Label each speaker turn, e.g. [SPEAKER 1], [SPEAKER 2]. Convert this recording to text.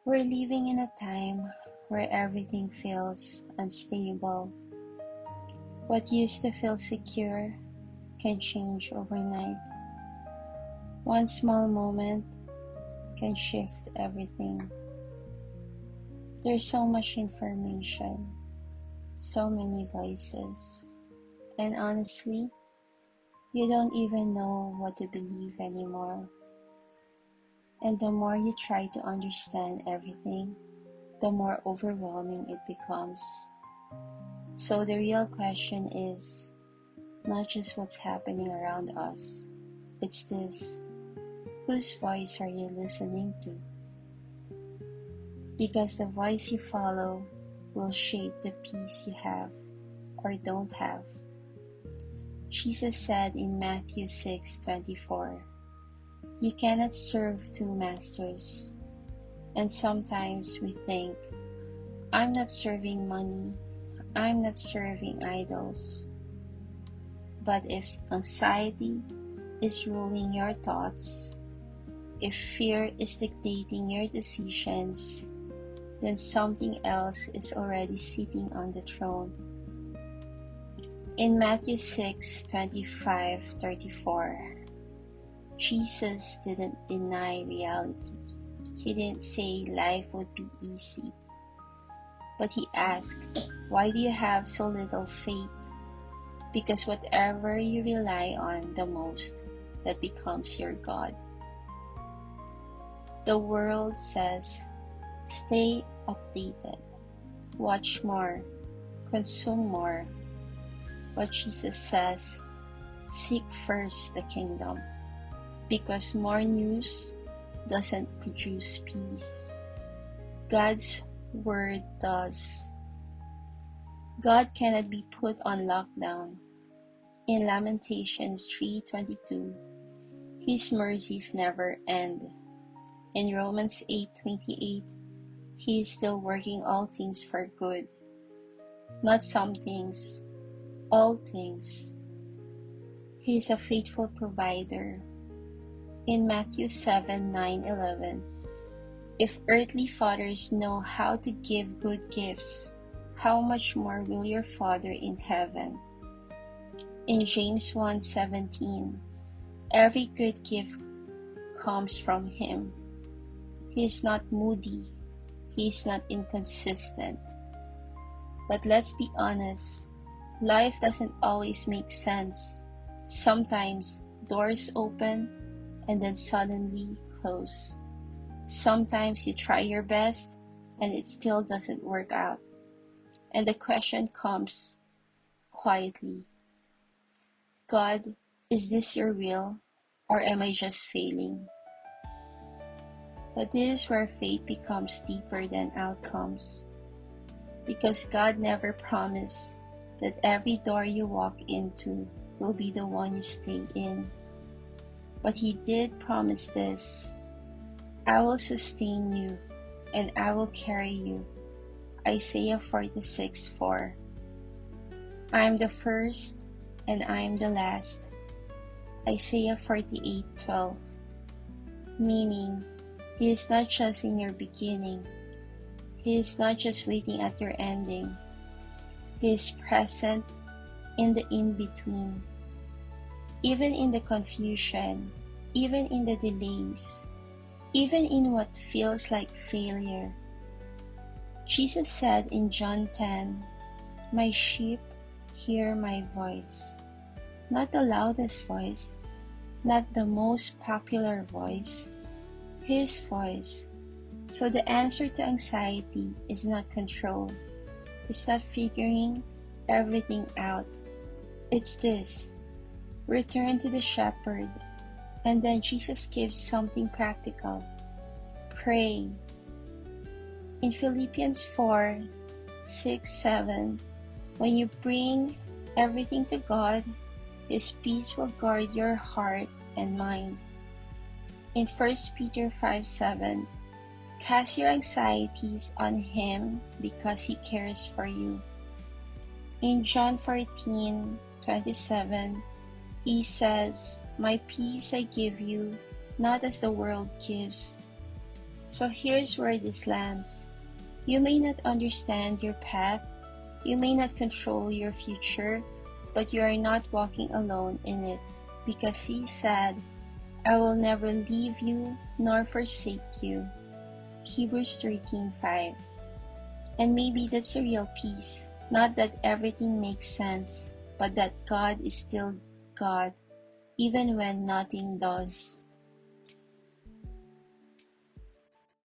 [SPEAKER 1] We're living in a time where everything feels unstable. What used to feel secure can change overnight. One small moment can shift everything. There's so much information, so many voices, and honestly, you don't even know what to believe anymore. And the more you try to understand everything, the more overwhelming it becomes. So the real question is not just what's happening around us, it's this: whose voice are you listening to? Because the voice you follow will shape the peace you have or don't have. Jesus said in Matthew 6:24, "You cannot serve two masters." And sometimes we think, I'm not serving money, I'm not serving idols. But if anxiety is ruling your thoughts, if fear is dictating your decisions, then something else is already sitting on the throne. In Matthew 6:25-34, Jesus didn't deny reality. He didn't say life would be easy. But he asked, why do you have so little faith? Because whatever you rely on the most, that becomes your God. The world says, stay updated, watch more, consume more. But Jesus says, seek first the kingdom, because more news doesn't produce peace. God's word does. God cannot be put on lockdown. In Lamentations 3:22, His mercies never end. In Romans 8:28, He is still working all things for good. Not some things, all things. He is a faithful provider. In Matthew 7:9-11, if earthly fathers know how to give good gifts, how much more will your Father in heaven? In James 1:17, every good gift comes from Him. He is not moody. He is not inconsistent. But let's be honest, life doesn't always make sense. Sometimes doors open and then suddenly close. Sometimes you try your best and it still doesn't work out. And the question comes quietly, God, is this your will, or am I just failing? But this is where faith becomes deeper than outcomes. Because God never promised that every door you walk into will be the one you stay in. But He did promise this: I will sustain you and I will carry you. Isaiah 46:4. I am the first and I am the last. Isaiah 48:12. Meaning, He is not just in your beginning. He is not just waiting at your ending. He is present in the in-between. Even in the confusion, even in the delays, even in what feels like failure. Jesus said in John 10, "My sheep hear my voice." Not the loudest voice, not the most popular voice, His voice. So the answer to anxiety is not control. It's not figuring everything out. It's this: return to the shepherd. And then Jesus gives something practical. Pray. In Philippians 4:6-7, when you bring everything to God, His peace will guard your heart and mind. In 1 Peter 5:7, cast your anxieties on Him because He cares for you. In John 14:27, He says, "My peace I give you, not as the world gives." So here's where this lands. You may not understand your path, you may not control your future, but you are not walking alone in it, because He said, I will never leave you nor forsake you. Hebrews 13:5. And maybe that's a real peace. Not that everything makes sense, but that God is still God, even when nothing does.